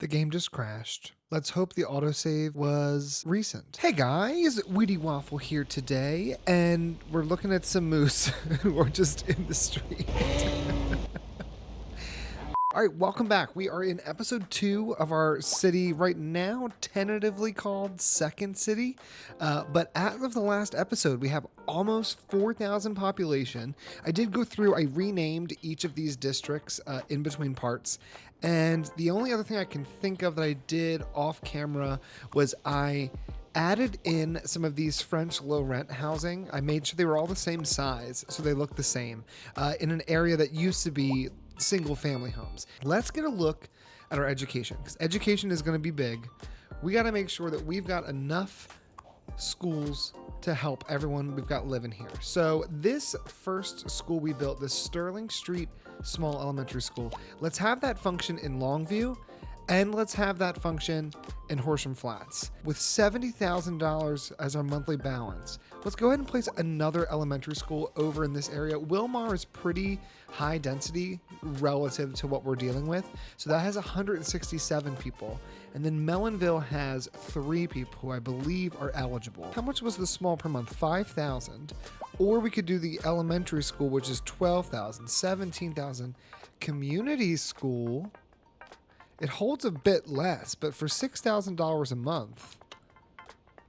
The game just crashed. Let's hope the autosave was recent. Hey guys, Wheatywaffle here today, and we're looking at some moose who are just in the street. All right, welcome back. We are in episode 2 of our city right now, tentatively called Second City. But as of the last episode, we have almost 4,000 population. I did go through, I renamed each of these districts in between parts. And the only other thing I can think of that I did off camera was I added in some of these French low rent housing. I made sure they were all the same size so they look the same in an area that used to be single family homes. Let's get a look at our education, because education is going to be big. We got to make sure that we've got enough schools to help everyone we've got living here. So this first school we built, this Sterling Street Small Elementary School, let's have that function in Longview, and let's have that function in Horsham Flats. With $70,000 as our monthly balance, let's go ahead and place another elementary school over in this area. Wilmar is pretty high density relative to what we're dealing with. So that has 167 people. And then Mellonville has 3 people who I believe are eligible. How much was the small per month? 5,000. Or we could do the elementary school, which is 12,000, 17,000. Community school, it holds a bit less, but for $6,000 a month,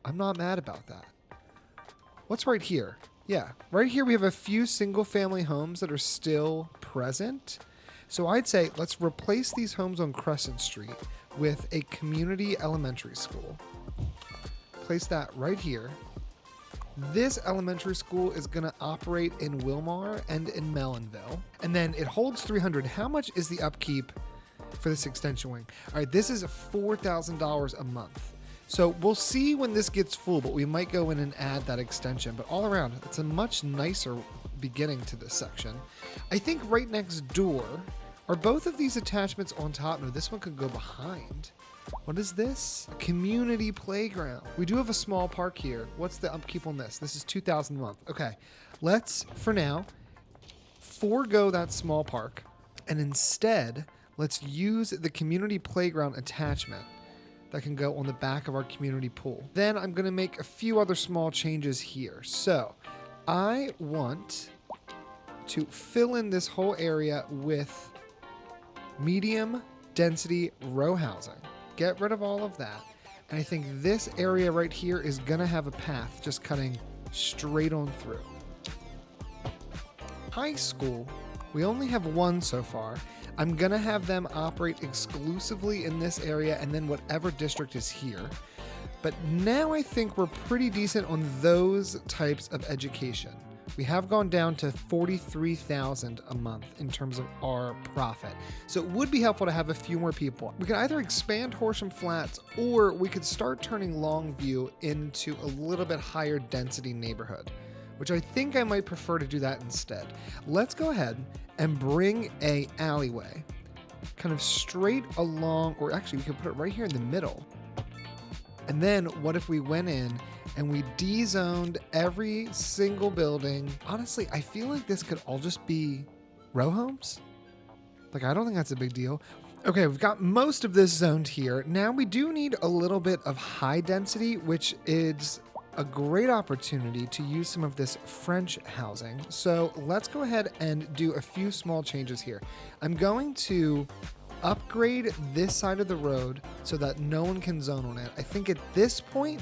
I'm not mad about that. What's right here? Yeah, right here we have a few single family homes that are still present. So I'd say let's replace these homes on Crescent Street with a community elementary school. Place that right here. This elementary school is going to operate in Wilmar and in Mellonville. And then it holds 300. How much is the upkeep for this extension wing? All right, this is $4,000 a month. So we'll see when this gets full, but we might go in and add that extension. But all around, it's a much nicer beginning to this section. I think right next door, are both of these attachments on top? No, this one could go behind. What is this? A community playground. We do have a small park here. What's the upkeep on this? This is $2,000 a month. Okay, let's, for now, forego that small park. And instead, let's use the community playground attachment that can go on the back of our community pool. Then I'm going to make a few other small changes here. So I want to fill in this whole area with medium density row housing. Get rid of all of that. And I think this area right here is going to have a path just cutting straight on through. High school, we only have one so far. I'm going to have them operate exclusively in this area and then whatever district is here. But now I think we're pretty decent on those types of education. We have gone down to $43,000 a month in terms of our profit. So it would be helpful to have a few more people. We can either expand Horsham Flats or we could start turning Longview into a little bit higher density neighborhood, which I think I might prefer to do that instead. Let's go ahead and bring a alleyway kind of straight along, or actually we could put it right here in the middle. And then what if we went in and we de-zoned every single building? Honestly, I feel like this could all just be row homes. Like, I don't think that's a big deal. Okay, we've got most of this zoned here. Now we do need a little bit of high density, which is a great opportunity to use some of this French housing. So let's go ahead and do a few small changes here. I'm going to upgrade this side of the road so that no one can zone on it. I think at this point,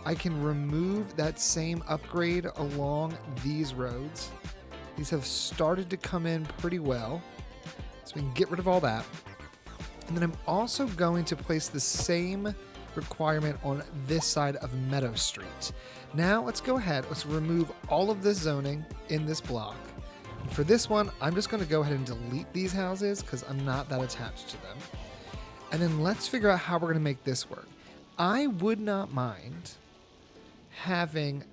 I can remove that same upgrade along these roads. These have started to come in pretty well, so we can get rid of all that. And then I'm also going to place the same requirement on this side of Meadow Street. Now let's go ahead, let's remove all of this zoning in this block. And for this one, I'm just going to go ahead and delete these houses because I'm not that attached to them. And then let's figure out how we're going to make this work. I would not mind having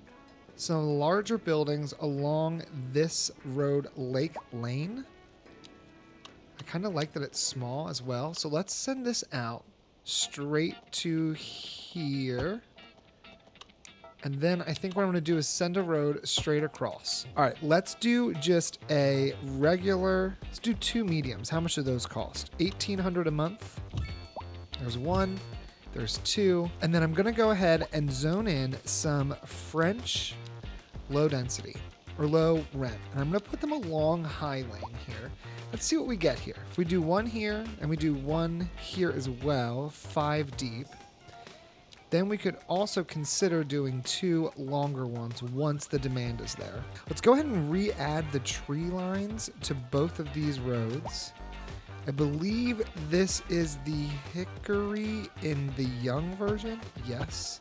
some larger buildings along this road, Lake Lane. I kind of like that it's small as well. So let's send this out straight to here. And then I think what I'm going to do is send a road straight across. All right, let's do just a regular, let's do 2 mediums. How much do those cost? $1,800 a month. There's 1, there's 2, and then I'm gonna go ahead and zone in some French low density or low rent. And I'm gonna put them along High Lane here. Let's see what we get here. If we do 1 here and we do 1 here as well, 5 deep, then we could also consider doing 2 longer ones once the demand is there. Let's go ahead and re-add the tree lines to both of these roads. I believe this is the hickory in the young version. Yes,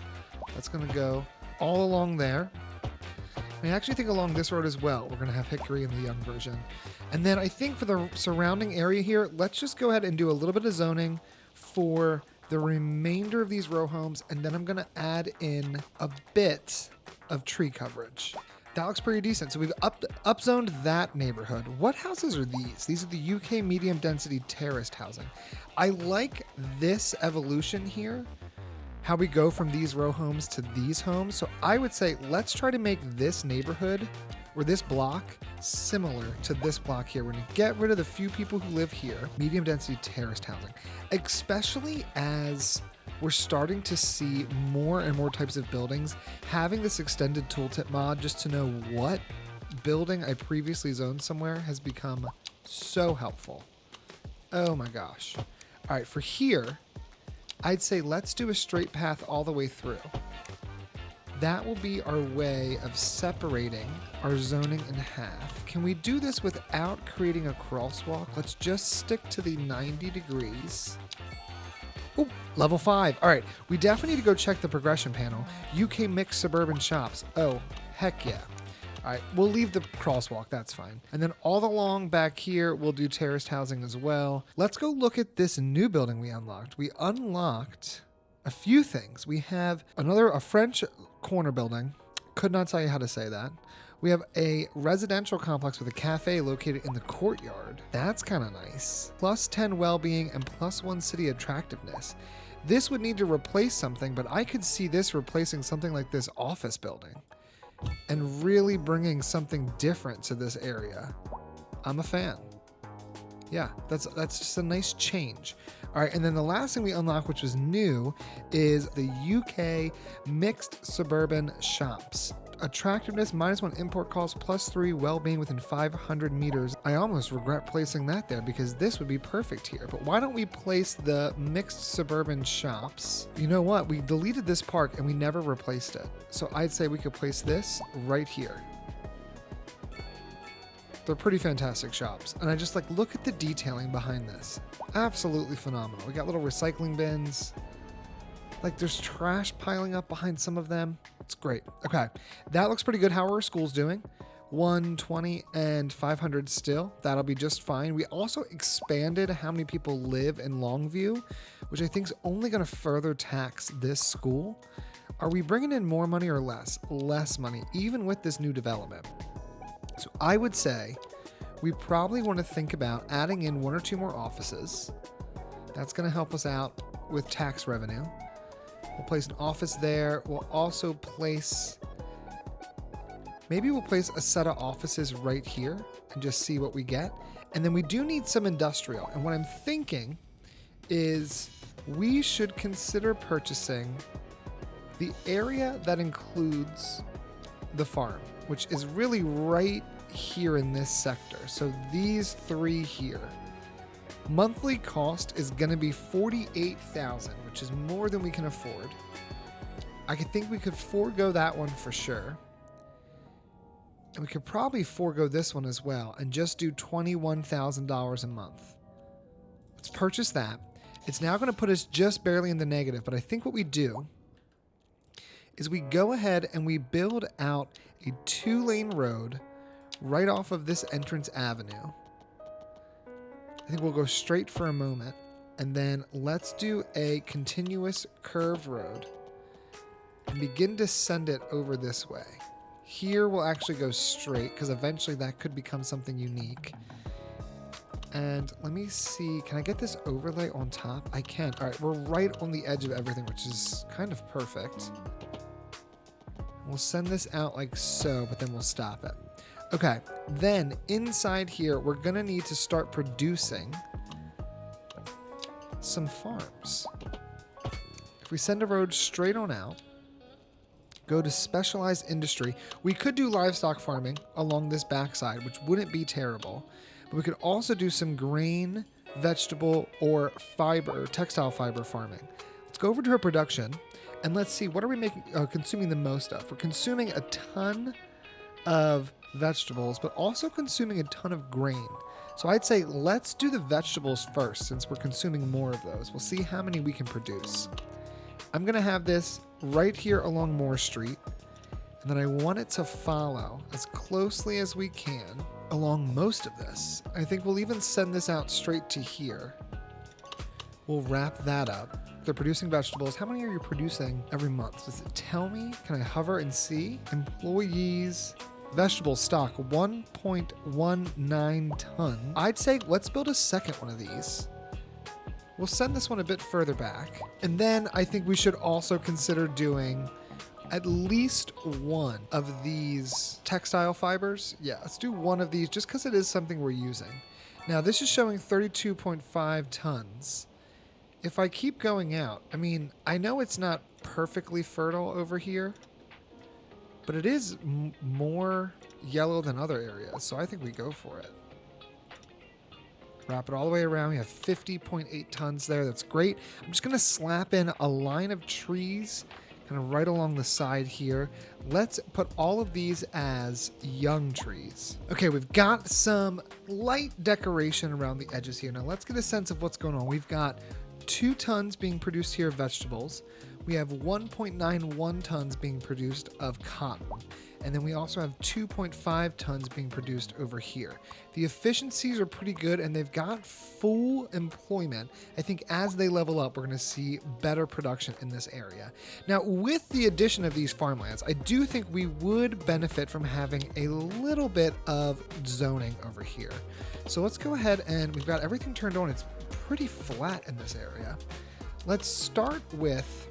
that's gonna go all along there. I actually think along this road as well, we're gonna have hickory in the young version. And then I think for the surrounding area here, let's just go ahead and do a little bit of zoning for the remainder of these row homes, and then I'm gonna add in a bit of tree coverage. That looks pretty decent. So we've upzoned that neighborhood. What houses are these? These are the UK medium density terraced housing. I like this evolution here, how we go from these row homes to these homes. So I would say let's try to make this neighborhood or this block similar to this block here. We're gonna get rid of the few people who live here, medium density terraced housing, especially as we're starting to see more and more types of buildings. Having this extended tooltip mod just to know what building I previously zoned somewhere has become so helpful. Oh my gosh. All right, for here, I'd say let's do a straight path all the way through. That will be our way of separating our zoning in half. Can we do this without creating a crosswalk? Let's just stick to the 90 degrees. Oh, level 5. All right, we definitely need to go check the progression panel. UK mixed suburban shops. Oh, heck yeah. All right, we'll leave the crosswalk, that's fine. And then all along back here, we'll do terraced housing as well. Let's go look at this new building we unlocked. We unlocked a few things. We have a French corner building. Could not tell you how to say that. We have a residential complex with a cafe located in the courtyard. That's kind of nice. Plus 10 well-being and plus 1 city attractiveness. This would need to replace something, but I could see this replacing something like this office building and really bringing something different to this area. I'm a fan. Yeah, that's just a nice change. All right, and then the last thing we unlocked, which was new, is the UK mixed suburban shops. Attractiveness, -1 import cost, +3 well-being within 500 meters. I almost regret placing that there because this would be perfect here. But why don't we place the mixed suburban shops? You know what? We deleted this park and we never replaced it. So I'd say we could place this right here. They're pretty fantastic shops. And I just look at the detailing behind this. Absolutely phenomenal. We got little recycling bins. There's trash piling up behind some of them. It's great. Okay, that looks pretty good. How are our schools doing? 120 and 500 still. That'll be just fine. We also expanded how many people live in Longview, which I think is only going to further tax this school. Are we bringing in more money or less? Less money, even with this new development. So I would say we probably want to think about adding in 1 or 2 more offices. That's going to help us out with tax revenue. We'll place an office there. We'll also place, maybe we'll place a set of offices right here and just see what we get. And then we do need some industrial. And what I'm thinking is we should consider purchasing the area that includes the farm, which is really right here in this sector. So these 3 here. Monthly cost is going to be $48,000, which is more than we can afford. I think we could forego that one for sure. And we could probably forego this one as well and just do $21,000 a month. Let's purchase that. It's now going to put us just barely in the negative, but I think what we do is we go ahead and we build out a 2-lane road right off of this entrance avenue. I think we'll go straight for a moment, and then let's do a continuous curved road and begin to send it over this way. Here we'll actually go straight because eventually that could become something unique. And let me see, can I get this overlay on top? I can. All right, we're right on the edge of everything, which is kind of perfect. We'll send this out like so, but then we'll stop it. Okay, then inside here, we're gonna need to start producing some farms. If we send a road straight on out, go to specialized industry, we could do livestock farming along this backside, which wouldn't be terrible. But we could also do some grain, vegetable, or fiber, textile fiber farming. Let's go over to our production and let's see, what are we consuming the most of? We're consuming a ton of vegetables, but also consuming a ton of grain. So I'd say let's do the vegetables first, since we're consuming more of those. We'll see how many we can produce. I'm going to have this right here along Moore Street, and then I want it to follow as closely as we can along most of this. I think we'll even send this out straight to here. We'll wrap that up. They're producing vegetables. How many are you producing every month? Does it tell me? Can I hover and see? Employees, vegetable stock, 1.19 tons. I'd say let's build a second one of these. We'll send this one a bit further back. And then I think we should also consider doing at least one of these textile fibers. Yeah, let's do one of these just because it is something we're using. Now this is showing 32.5 tons. If I keep going out, I mean, I know it's not perfectly fertile over here, but it is more yellow than other areas, so I think we go for it. Wrap it all the way around. We have 50.8 tons there. That's great. I'm just going to slap in a line of trees kind of right along the side here. Let's put all of these as young trees. Okay, we've got some light decoration around the edges here. Now let's get a sense of what's going on. We've got 2 tons being produced here of vegetables. We have 1.91 tons being produced of cotton. And then we also have 2.5 tons being produced over here. The efficiencies are pretty good, and they've got full employment. I think as they level up, we're going to see better production in this area. Now, with the addition of these farmlands, I do think we would benefit from having a little bit of zoning over here. So let's go ahead, and we've got everything turned on. It's pretty flat in this area. Let's start with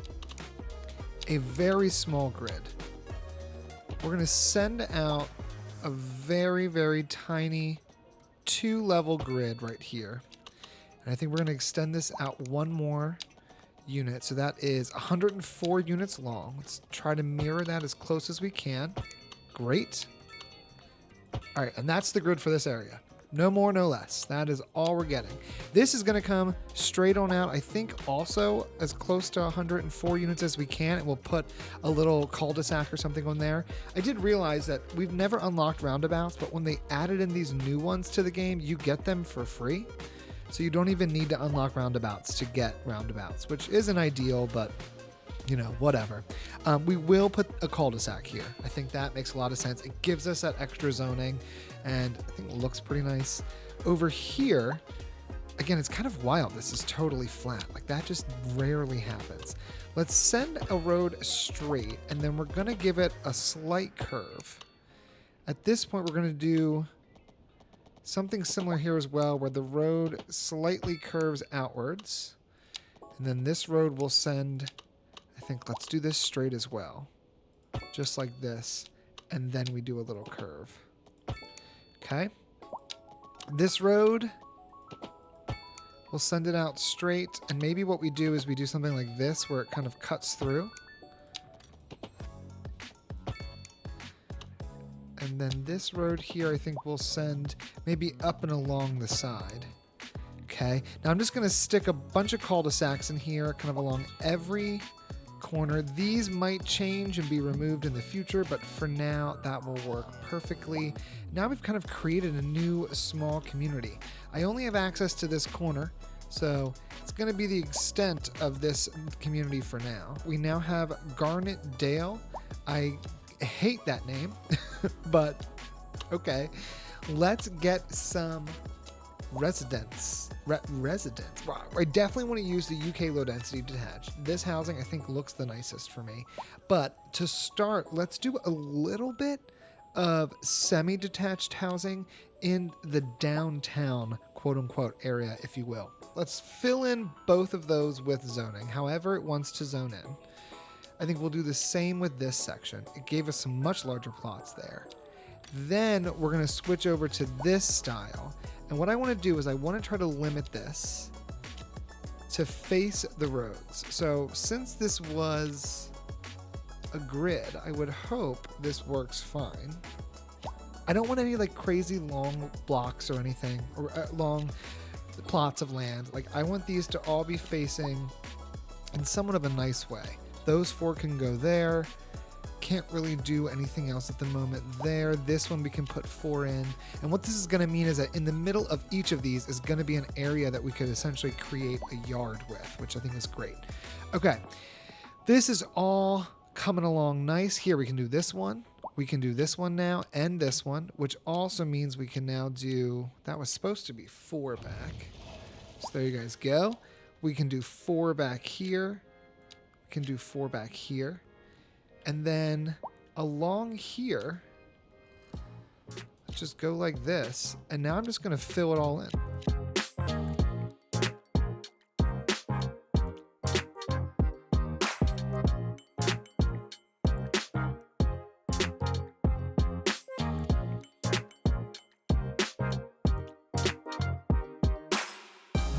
a very small grid. We're going to send out a very, very tiny 2-level grid right here. And I think we're going to extend this out one more unit. So that is 104 units long. Let's try to mirror that as close as we can. Great. All right, and that's the grid for this area. No more, no less. That is all we're getting. This is going to come straight on out, I think also as close to 104 units as we can, and we'll put a little cul-de-sac or something on there. I did realize that we've never unlocked roundabouts, but when they added in these new ones to the game, you get them for free. So you don't even need to unlock roundabouts to get roundabouts, which isn't ideal, but you know, whatever. We will put a cul-de-sac here. I think that makes a lot of sense. It gives us that extra zoning, and I think it looks pretty nice. Over here, again, it's kind of wild. This is totally flat. Like, that just rarely happens. Let's send a road straight, and then we're going to give it a slight curve. At this point, we're going to do something similar here as well, where the road slightly curves outwards. And then this road will send, I think, let's do this straight as well. Just like this. And then we do a little curve. Okay. This road, we'll send it out straight. And maybe what we do is we do something like this, where it kind of cuts through. And then this road here, I think we'll send maybe up and along the side. Okay. Now I'm just going to stick a bunch of cul-de-sacs in here, kind of along every corner. These might change and be removed in the future, but for now that will work perfectly. Now we've kind of created a new small community. I only have access to this corner, so it's going to be the extent of this community for now. We now have Garnet Dale. I hate that name, but okay. Let's get some residents. Wow. I definitely want to use the UK low density detached. This housing I think looks the nicest for me. But to start, let's do a little bit of semi-detached housing in the downtown quote-unquote area, if you will. Let's fill in both of those with zoning, however it wants to zone in. I think we'll do the same with this section. It gave us some much larger plots there. Then we're going to switch over to this style. And what I want to do is I want to try to limit this to face the roads. So since this was a grid, I would hope this works fine. I don't want any like crazy long blocks or anything, or long plots of land. Like I want these to all be facing in somewhat of a nice way. Those 4 can go there. Can't really do anything else at the moment there. This one we can put 4 in. And what this is going to mean is that in the middle of each of these is going to be an area that we could essentially create a yard with, which I think is great. Okay, this is all coming along nice. Here we can do this one. We can do this one now and this one, which also means we can now do, that was supposed to be 4 back. So there you guys go. We can do 4 back here. We can do 4 back here. And then along here, let's just go like this. And now I'm just going to fill it all in.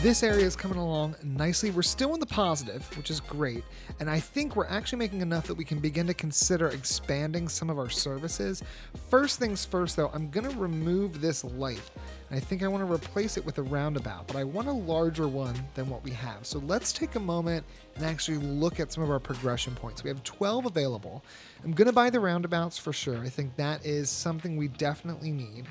This area is coming along nicely. We're still in the positive, which is great. And I think we're actually making enough that we can begin to consider expanding some of our services. First things first, though, I'm going to remove this light. And I think I want to replace it with a roundabout, but I want a larger one than what we have. So let's take a moment and actually look at some of our progression points. We have 12 available. I'm going to buy the roundabouts for sure. I think that is something we definitely need.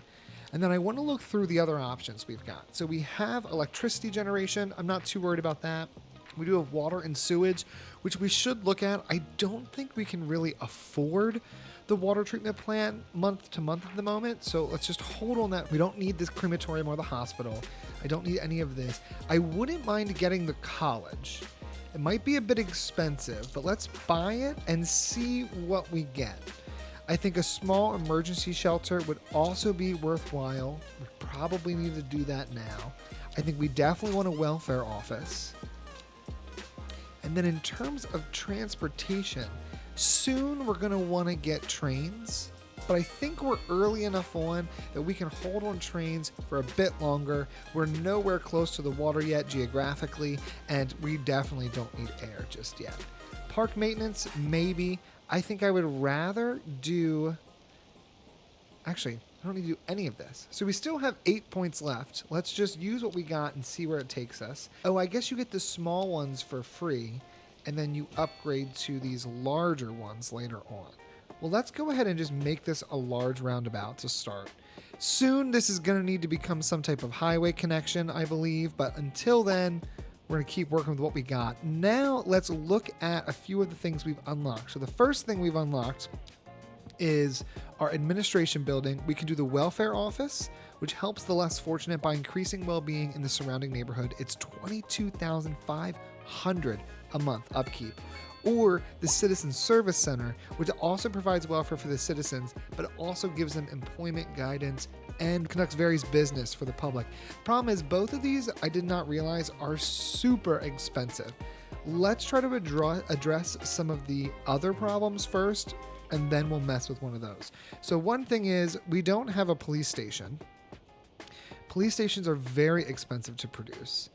And then I want to look through the other options we've got. So we have electricity generation. I'm not too worried about that. We do have water and sewage, which we should look at. I don't think we can really afford the water treatment plant month to month at the moment. So let's just hold on that. We don't need this crematorium or the hospital. I don't need any of this. I wouldn't mind getting the college. It might be a bit expensive, but let's buy it and see what we get. I think a small emergency shelter would also be worthwhile. We probably need to do that now. I think we definitely want a welfare office. And then in terms of transportation, soon we're going to want to get trains. But I think we're early enough on that we can hold on trains for a bit longer. We're nowhere close to the water yet geographically, and we definitely don't need air just yet. Park maintenance, maybe. I think I would rather do... Actually, I don't need to do any of this. So we still have 8 points left. Let's just use what we got and see where it takes us. Oh, I guess you get the small ones for free, and then you upgrade to these larger ones later on. Well, let's go ahead and just make this a large roundabout to start. Soon, this is going to need to become some type of highway connection, I believe, but until then... we're going to keep working with what we got. Now, let's look at a few of the things we've unlocked. So the first thing we've unlocked is our administration building. We can do the welfare office, which helps the less fortunate by increasing well-being in the surrounding neighborhood. It's $22,500 a month upkeep. Or the Citizen Service Center, which also provides welfare for the citizens, but it also gives them employment guidance and conducts various business for the public. Problem is, both of these, I did not realize, are super expensive. Let's try to address some of the other problems first, and then we'll mess with one of those. So one thing is, we don't have a police station. Police stations are very expensive to produce.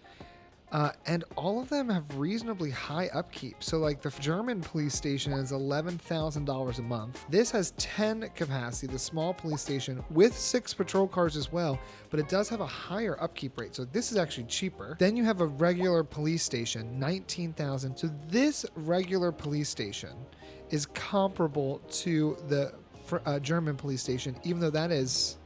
And all of them have reasonably high upkeep. So like the German police station is $11,000 a month. This has 10 capacity, the small police station, with 6 patrol cars as well, but it does have a higher upkeep rate. So this is actually cheaper. Then you have a regular police station, $19,000. So this regular police station is comparable to the German police station, even though that is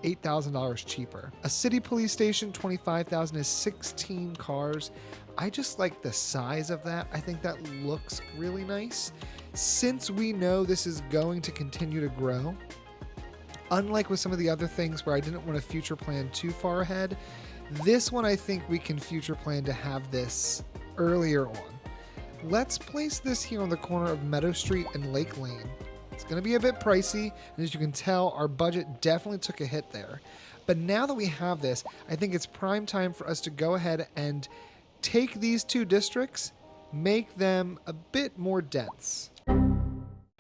$8,000 cheaper. A city police station, $25,000, is 16 cars. I just like the size of that. I think that looks really nice. Since we know this is going to continue to grow, unlike with some of the other things where I didn't want to future plan too far ahead, this one I think we can future plan to have this earlier on. Let's place this here on the corner of Meadow Street and Lake Lane. It's going to be a bit pricey, and as you can tell, our budget definitely took a hit there. But now that we have this, I think it's prime time for us to go ahead and take these 2 districts, make them a bit more dense.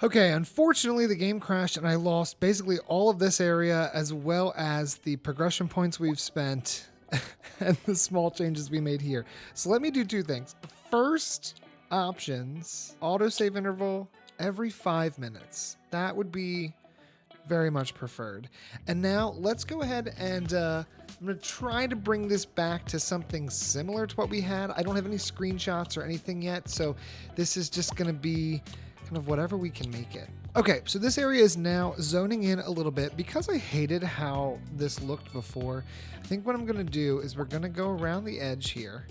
Okay, unfortunately, the game crashed, and I lost basically all of this area, as well as the progression points we've spent and the small changes we made here. So let me do two things. First, options, autosave interval every 5 minutes. That would be very much preferred. And now let's go ahead and I'm going to try to bring this back to something similar to what we had. I don't have any screenshots or anything yet, so this is just going to be kind of whatever we can make it. Okay, so this area is now zoning in a little bit. Because I hated how this looked before, I think what I'm going to do is we're going to go around the edge here.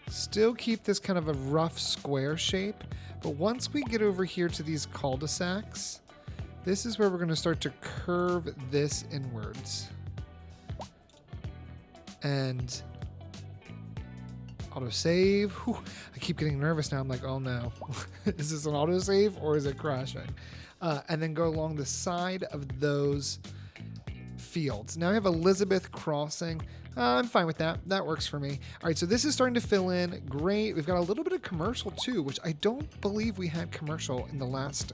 Still keep this kind of a rough square shape, but once we get over here to these cul-de-sacs, this is where we're going to start to curve this inwards. And autosave. Whew, I keep getting nervous now. I'm like, oh no. Is this an autosave or is it crashing? And then go along the side of those fields. Now we have Elizabeth Crossing. I'm fine with that. That works for me. All right, so this is starting to fill in. Great. We've got a little bit of commercial too, which I don't believe we had commercial in the last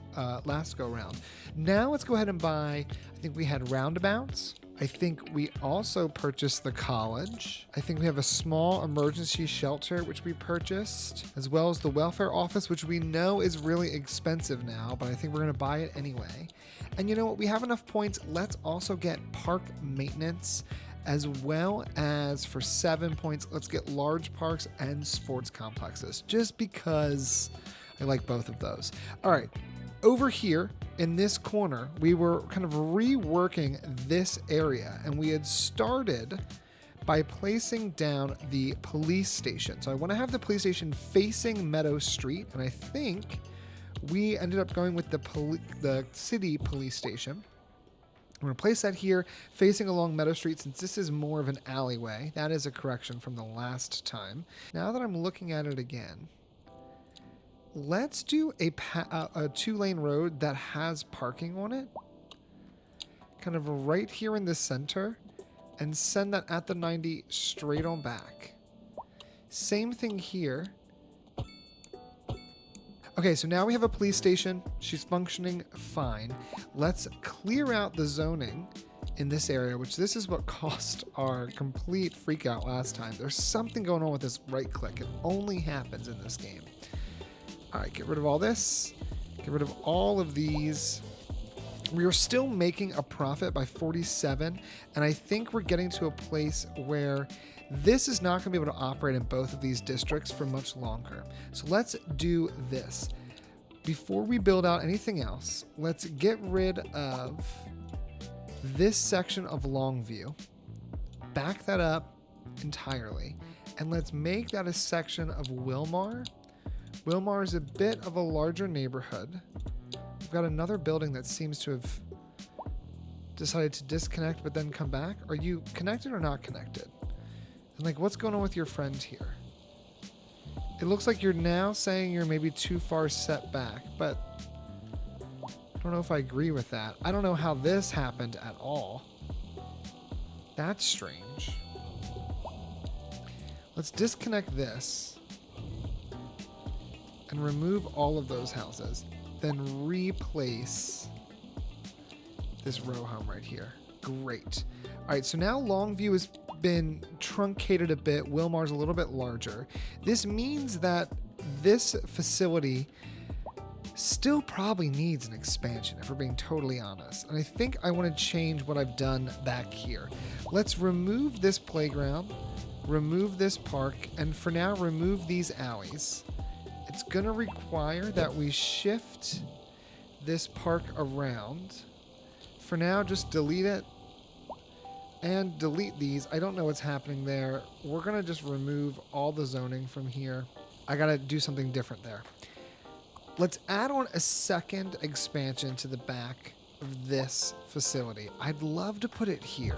go round. Now let's go ahead and buy, I think we had roundabouts. I think we also purchased the college. I think we have a small emergency shelter, which we purchased, as well as the welfare office, which we know is really expensive now, but I think we're going to buy it anyway. And you know what? We have enough points. Let's also get park maintenance, as well as for 7 points, let's get large parks and sports complexes, just because I like both of those. All right, over here in this corner, we were kind of reworking this area, and we had started by placing down the police station. So I want to have the police station facing Meadow Street, and I think we ended up going with the city police station. I'm going to place that here facing along Meadow Street since this is more of an alleyway. That is a correction from the last time. Now that I'm looking at it again, let's do a 2-lane road that has parking on it, kind of right here in the center, and send that at the 90 straight on back. Same thing here. Okay, so now we have a police station. She's functioning fine. Let's clear out the zoning in this area, which this is what caused our complete freak out last time. There's something going on with this right click. It only happens in this game. All right, get rid of all this. Get rid of all of these. We are still making a profit by 47, and I think we're getting to a place where this is not going to be able to operate in both of these districts for much longer. So let's do this. Before we build out anything else, let's get rid of this section of Longview. Back that up entirely. And let's make that a section of Wilmar. Wilmar is a bit of a larger neighborhood. We've got another building that seems to have decided to disconnect but then come back. Are you connected or not connected? And like, what's going on with your friend here? It looks like you're now saying you're maybe too far set back, but I don't know if I agree with that. I don't know how this happened at all. That's strange. Let's disconnect this and remove all of those houses, then replace this row home right here. Great. All right, so now Longview has been truncated a bit. Wilmar's a little bit larger. This means that this facility still probably needs an expansion, if we're being totally honest. And I think I want to change what I've done back here. Let's remove this playground, remove this park, and for now, remove these alleys. It's going to require that we shift this park around. For now, just delete it and delete these. I don't know what's happening there. We're going to just remove all the zoning from here. I got to do something different there. Let's add on a second expansion to the back of this facility. I'd love to put it here.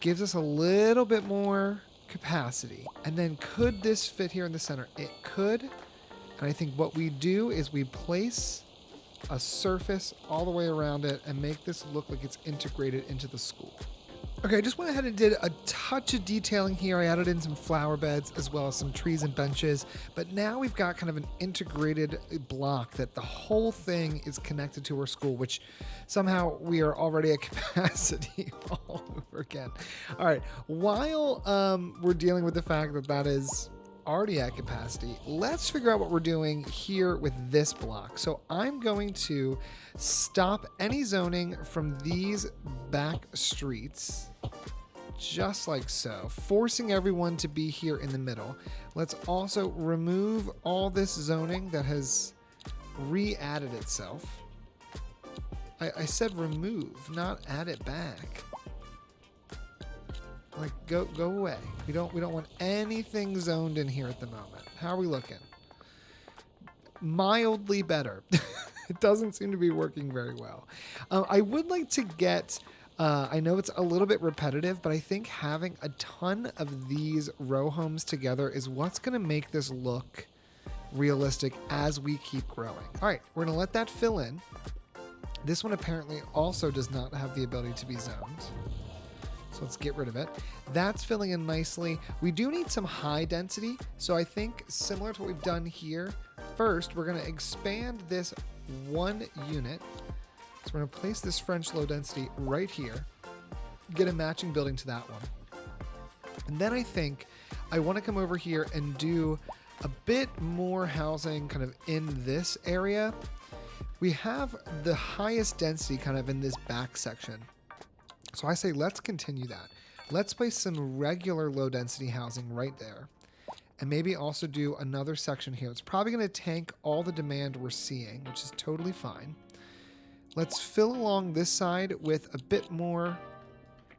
Gives us a little bit more capacity. And then could this fit here in the center? It could. And I think what we do is we place a surface all the way around it and make this look like it's integrated into the school. Okay, I just went ahead and did a touch of detailing here. I added in some flower beds as well as some trees and benches. But now we've got kind of an integrated block that the whole thing is connected to our school, which somehow we are already at capacity all over again. All right, while we're dealing with the fact that that is already at capacity, let's figure out what we're doing here with this block. So I'm going to stop any zoning from these back streets, just like so, forcing everyone to be here in the middle. Let's also remove all this zoning that has re-added itself. I said remove, not add it back. Like, go away. We don't want anything zoned in here at the moment. How are we looking? Mildly better. It doesn't seem to be working very well. I would like to get, I know it's a little bit repetitive, but I think having a ton of these row homes together is what's going to make this look realistic as we keep growing. All right, we're going to let that fill in. This one apparently also does not have the ability to be zoned. So let's get rid of it. That's filling in nicely. We do need some high density. So I think similar to what we've done here, first we're going to expand this one unit. So we're going to place this French low density right here, get a matching building to that one. And then I think I want to come over here and do a bit more housing kind of in this area. We have the highest density kind of in this back section. So I say let's continue that. Let's place some regular low density housing right there. And maybe also do another section here. It's probably going to tank all the demand we're seeing, which is totally fine. Let's fill along this side with a bit more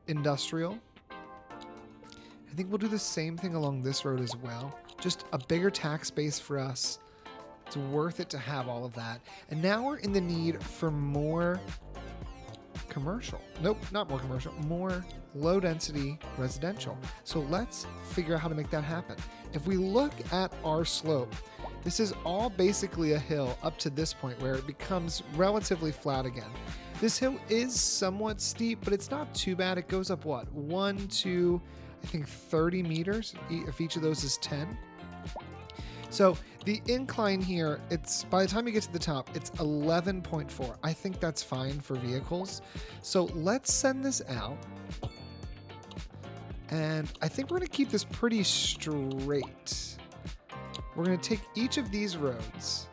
industrial. I think we'll do the same thing along this road as well. Just a bigger tax base for us. It's worth it to have all of that. And now we're in the need for more commercial. Nope, not more commercial, more low density residential. So let's figure out how to make that happen. If we look at our slope, this is all basically a hill up to this point where it becomes relatively flat again. This hill is somewhat steep, but it's not too bad. It goes up what? 1 to, I think, 30 meters if each of those is 10. So the incline here, it's by the time you get to the top, it's 11.4. I think that's fine for vehicles. So let's send this out. And I think we're going to keep this pretty straight. We're going to take each of these roads.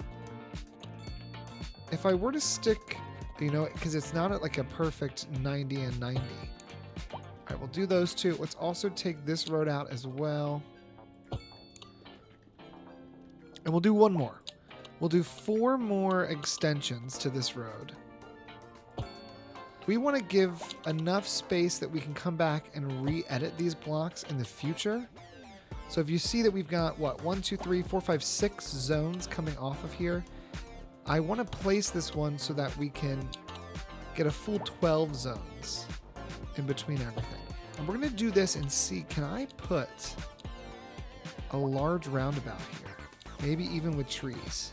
If I were to stick, you know, because it's not at like a perfect 90 and 90. All right, we'll do those two. Let's also take this road out as well. And we'll do one more. We'll do 4 more extensions to this road. We want to give enough space that we can come back and re-edit these blocks in the future. So if you see that we've got, what, 1, 2, 3, 4, 5, 6 zones coming off of here, I want to place this one so that we can get a full 12 zones in between everything. And we're going to do this and see, can I put a large roundabout here? Maybe even with trees.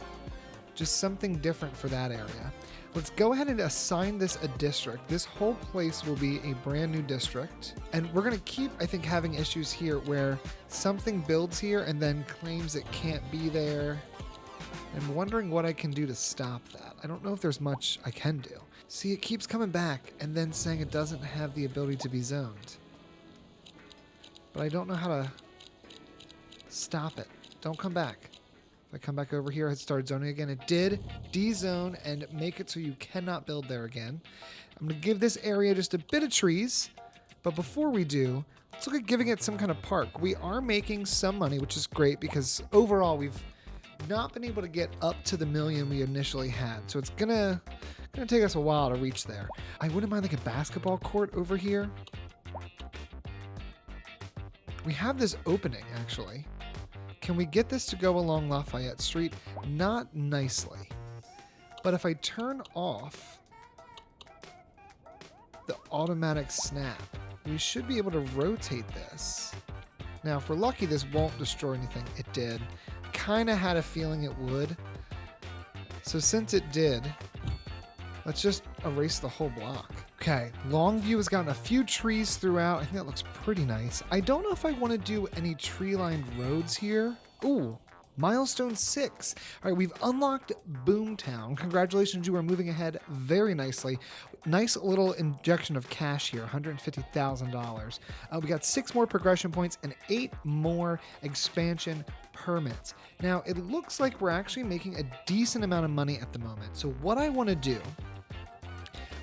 Just something different for that area. Let's go ahead and assign this a district. This whole place will be a brand new district. And we're going to keep, I think, having issues here where something builds here and then claims it can't be there. I'm wondering what I can do to stop that. I don't know if there's much I can do. See, it keeps coming back and then saying it doesn't have the ability to be zoned. But I don't know how to stop it. Don't come back. If I come back over here, it started zoning again. It did dezone and make it so you cannot build there again. I'm going to give this area just a bit of trees. But before we do, let's look at giving it some kind of park. We are making some money, which is great because overall we've not been able to get up to the million we initially had. So it's gonna take us a while to reach there. I wouldn't mind like a basketball court over here. We have this opening actually. Can we get this to go along Lafayette Street? Not nicely. But if I turn off the automatic snap, we should be able to rotate this. Now, if we're lucky, this won't destroy anything. It did. Kind of had a feeling it would. So since it did, let's just erase the whole block. Okay, Longview has gotten a few trees throughout. I think that looks pretty nice. I don't know if I want to do any tree-lined roads here. Ooh, milestone 6. All right, we've unlocked Boomtown. Congratulations, you are moving ahead very nicely. Nice little injection of cash here, $150,000. We got 6 more progression points and 8 more expansion permits. Now, it looks like we're actually making a decent amount of money at the moment. So what I want to do,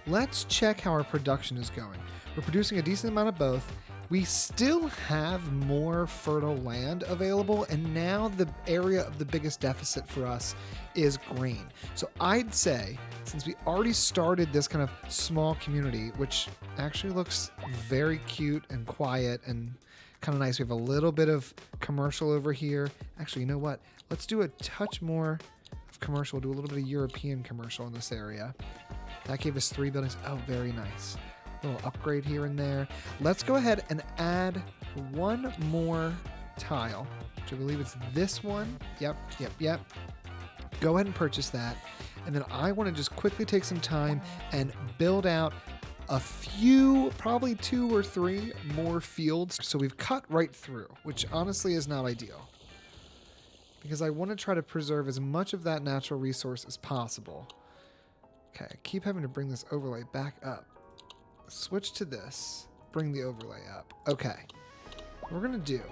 let's check how our production is going. We're producing a decent amount of both. We still have more fertile land available, and now the area of the biggest deficit for us is grain. So I'd say, since we already started this kind of small community, which actually looks very cute and quiet and kind of nice. We have a little bit of commercial over here. Actually, you know what? Let's do a touch more of commercial. We'll do a little bit of European commercial in this area. That gave us 3 buildings. Oh, very nice. A little upgrade here and there. Let's go ahead and add 1 more tile, which I believe it's this one. Yep. Go ahead and purchase that. And then I want to just quickly take some time and build out a few, probably 2 or 3 more fields. So we've cut right through, which honestly is not ideal, because I want to try to preserve as much of that natural resource as possible. Okay, I keep having to bring this overlay back up. Switch to this, bring the overlay up. Okay, what we're gonna do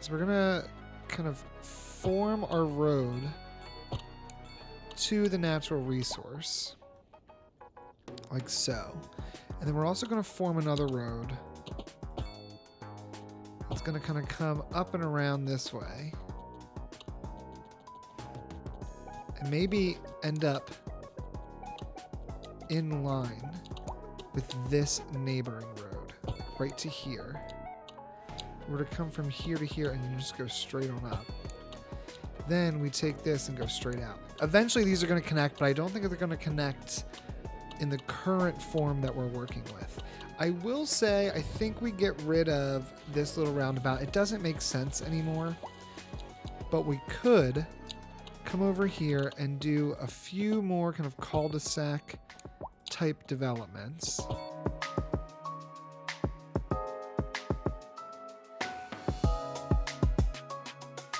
is we're gonna kind of form our road to the natural resource, like so. And then we're also gonna form another road. It's gonna kind of come up and around this way, and maybe end up in line with this neighboring road, right to here. We're to come from here to here and then just go straight on up. Then we take this and go straight out. Eventually these are going to connect, but I don't think they're going to connect in the current form that we're working with. I will say, I think we get rid of this little roundabout. It doesn't make sense anymore, but we could come over here and do a few more kind of cul-de-sac type developments.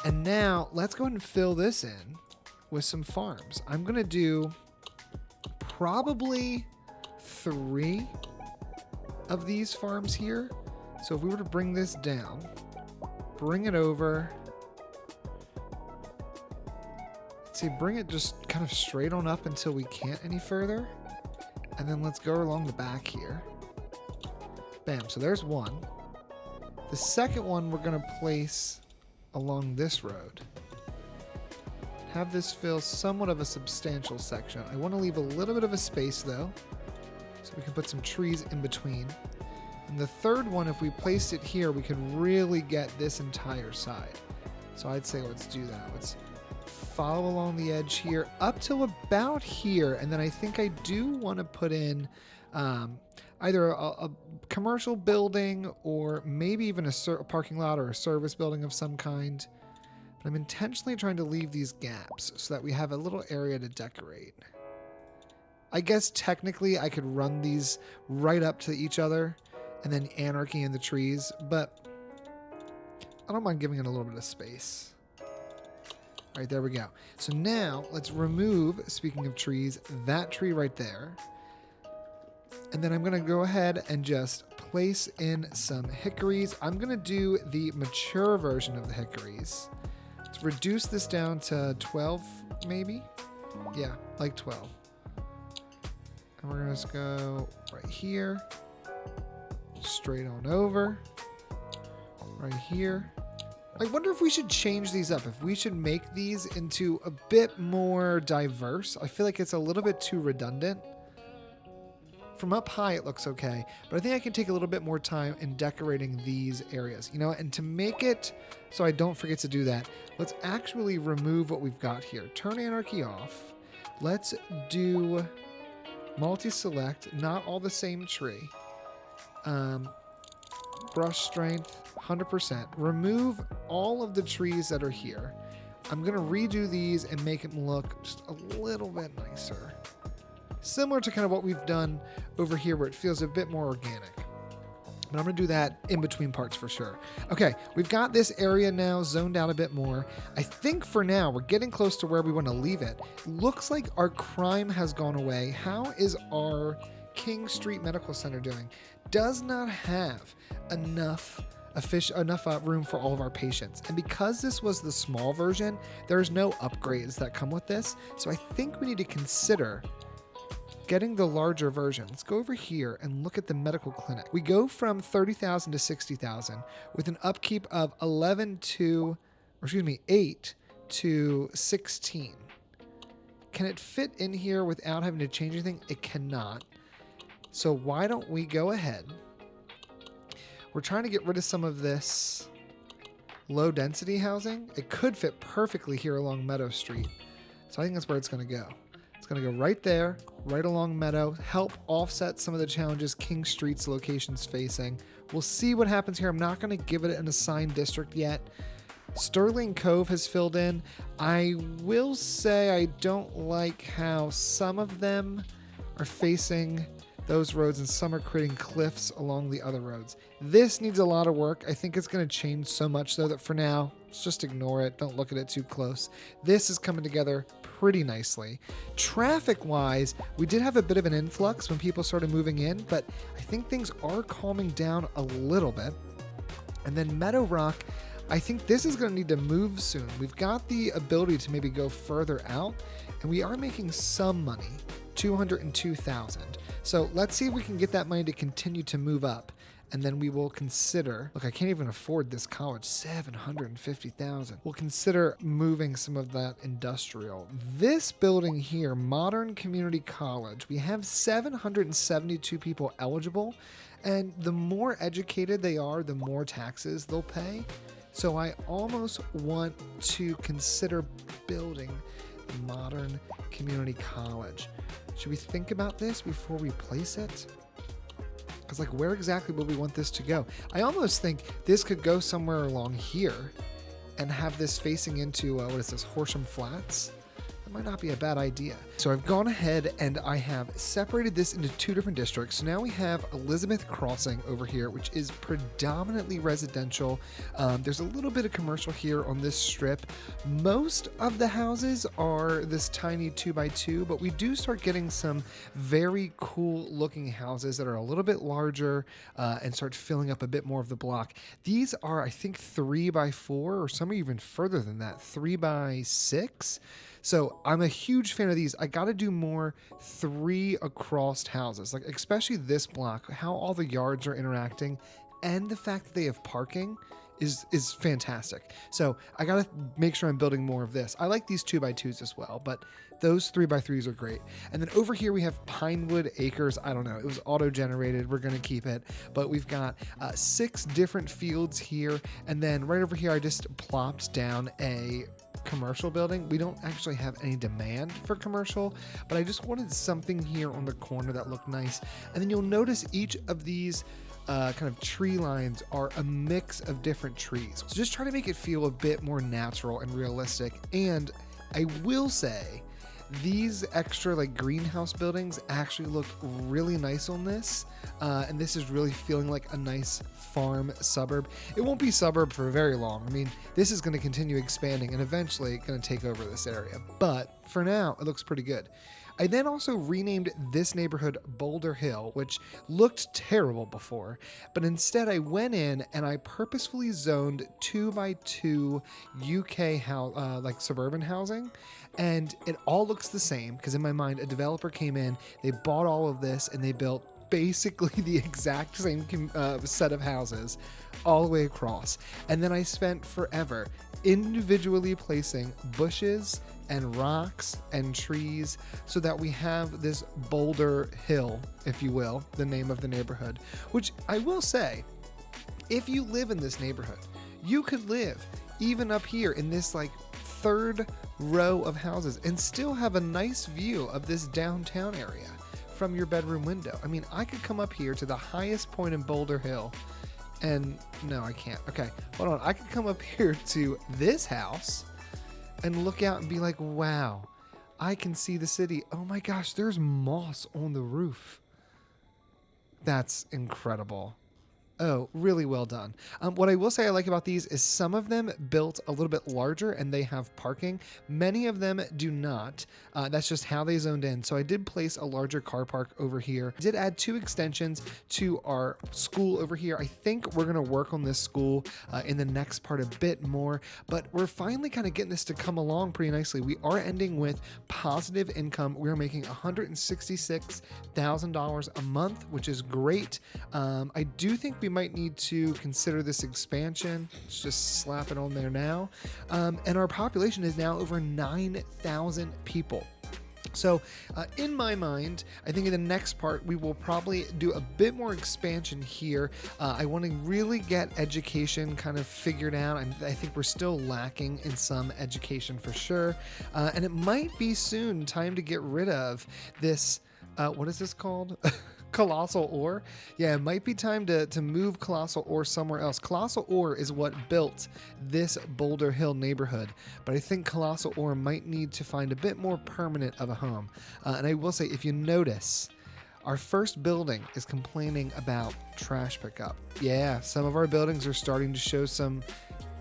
And now let's go ahead and fill this in with some farms. I'm going to do probably 3 of these farms here. So if we were to bring this down, bring it over, let's see, bring it just kind of straight on up until we can't any further. And then let's go along the back here. Bam, so there's 1. The second one we're going to place along this road. Have this fill somewhat of a substantial section. I want to leave a little bit of a space though, so we can put some trees in between. And the third one, if we placed it here, we could really get this entire side. So I'd say let's do that. Let's follow along the edge here up till about here, and then I think I do want to put in either a commercial building or maybe even a parking lot or a service building of some kind. But I'm intentionally trying to leave these gaps so that we have a little area to decorate. I guess technically I could run these right up to each other and then anarchy in the trees, but I don't mind giving it a little bit of space. All right, there we go. So now let's remove, speaking of trees, that tree right there. And then I'm going to go ahead and just place in some hickories. I'm going to do the mature version of the hickories. Let's reduce this down to 12, maybe? Yeah, like 12. And we're going to just go right here, straight on over, right here. I wonder if we should change these up, if we should make these into a bit more diverse. I feel like it's a little bit too redundant. From up high, it looks okay, but I think I can take a little bit more time in decorating these areas, you know, and to make it so I don't forget to do that, let's actually remove what we've got here. Turn anarchy off. Let's do multi-select, not all the same tree. Brush strength, 100%. Remove all of the trees that are here. I'm going to redo these and make them look just a little bit nicer. Similar to kind of what we've done over here where it feels a bit more organic. But I'm going to do that in between parts for sure. Okay, we've got this area now zoned out a bit more. I think for now we're getting close to where we want to leave it. Looks like our crime has gone away. How is our King Street Medical Center doing? Does not have enough room for all of our patients. And because this was the small version, there's no upgrades that come with this. So I think we need to consider getting the larger version. Let's go over here and look at the medical clinic. We go from 30,000 to 60,000 with an upkeep of 8 to 16. Can it fit in here without having to change anything? It cannot. So why don't we go ahead? We're trying to get rid of some of this low density housing. It could fit perfectly here along Meadow Street. So I think that's where it's going to go. It's going to go right there, right along Meadow, help offset some of the challenges King Street's location's facing. We'll see what happens here. I'm not going to give it an assigned district yet. Sterling Cove has filled in. I will say I don't like how some of them are facing those roads and some are creating cliffs along the other roads. This needs a lot of work. I think it's going to change so much though that for now, let's just ignore it. Don't look at it too close. This is coming together pretty nicely. Traffic wise, we did have a bit of an influx when people started moving in, but I think things are calming down a little bit. And then Meadow Rock, I think this is going to need to move soon. We've got the ability to maybe go further out and we are making some money, 202,000. So let's see if we can get that money to continue to move up. And then we will consider, look, I can't even afford this college, 750,000. We'll consider moving some of that industrial. This building here, Modern Community College, we have 772 people eligible. And the more educated they are, the more taxes they'll pay. So I almost want to consider building Modern Community College. Should we think about this before we place it? Because like, where exactly would we want this to go? I almost think this could go somewhere along here and have this facing into, what is this, Horsham Flats? That might not be a bad idea. So I've gone ahead and I have separated this into two different districts. So now we have Elizabeth Crossing over here, which is predominantly residential. There's a little bit of commercial here on this strip. Most of the houses are this tiny 2x2, but we do start getting some very cool looking houses that are a little bit larger and start filling up a bit more of the block. These are, I think, 3x4, or some are even further than that, 3x6. So I'm a huge fan of these. I got to do more 3 across houses, like especially this block, how all the yards are interacting and the fact that they have parking is fantastic. So I got to make sure I'm building more of this. I like these 2x2s as well, but those 3x3s are great. And then over here we have Pinewood Acres. I don't know. It was auto-generated. We're going to keep it. But we've got 6 different fields here. And then right over here, I just plopped down a commercial building. We don't actually have any demand for commercial, but I just wanted something here on the corner that looked nice. And then you'll notice each of these kind of tree lines are a mix of different trees. So just try to make it feel a bit more natural and realistic. And I will say these extra like greenhouse buildings actually look really nice on this. And this is really feeling like a nice farm suburb. It won't be suburb for very long. I mean, this is going to continue expanding and eventually going to take over this area. But for now, it looks pretty good. I then also renamed this neighborhood Boulder Hill, which looked terrible before, but instead I went in and I purposefully zoned 2x2 UK like suburban housing, and it all looks the same because in my mind a developer came in, they bought all of this and they built basically the exact same set of houses all the way across. And then I spent forever individually placing bushes and rocks and trees so that we have this Boulder Hill, if you will, the name of the neighborhood, which I will say, if you live in this neighborhood, you could live even up here in this like 3rd row of houses and still have a nice view of this downtown area from your bedroom window. I mean, I could come up here to the highest point in Boulder Hill and no, I can't. Okay, hold on. I could come up here to this house and look out and be like, wow, I can see the city. Oh my gosh, there's moss on the roof. That's incredible. Oh, really well done. What I will say I like about these is some of them built a little bit larger and they have parking. Many of them do not. That's just how they zoned in. So I did place a larger car park over here. I did add 2 extensions to our school over here. I think we're going to work on this school in the next part a bit more, but we're finally kind of getting this to come along pretty nicely. We are ending with positive income. We're making $166,000 a month, which is great. I do think we might need to consider this expansion. Let's just slap it on there now. And our population is now over 9,000 people. So in my mind, I think in the next part, we will probably do a bit more expansion here. I want to really get education kind of figured out. I think we're still lacking in some education for sure. And it might be soon time to get rid of this, what is this called? Colossal Ore. Yeah, it might be time to move Colossal Ore somewhere else. Colossal Ore is what built this Boulder Hill neighborhood, but I think Colossal Ore might need to find a bit more permanent of a home. And I will say, if you notice, our first building is complaining about trash pickup. Yeah, some of our buildings are starting to show some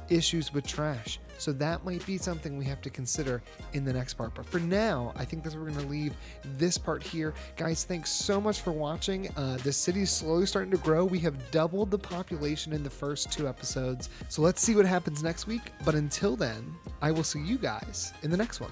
issues with trash. So that might be something we have to consider in the next part. But for now, I think that's where we're going to leave this part here. Guys, thanks so much for watching. The city's slowly starting to grow. We have doubled the population in the first 2 episodes. So let's see what happens next week. But until then, I will see you guys in the next one.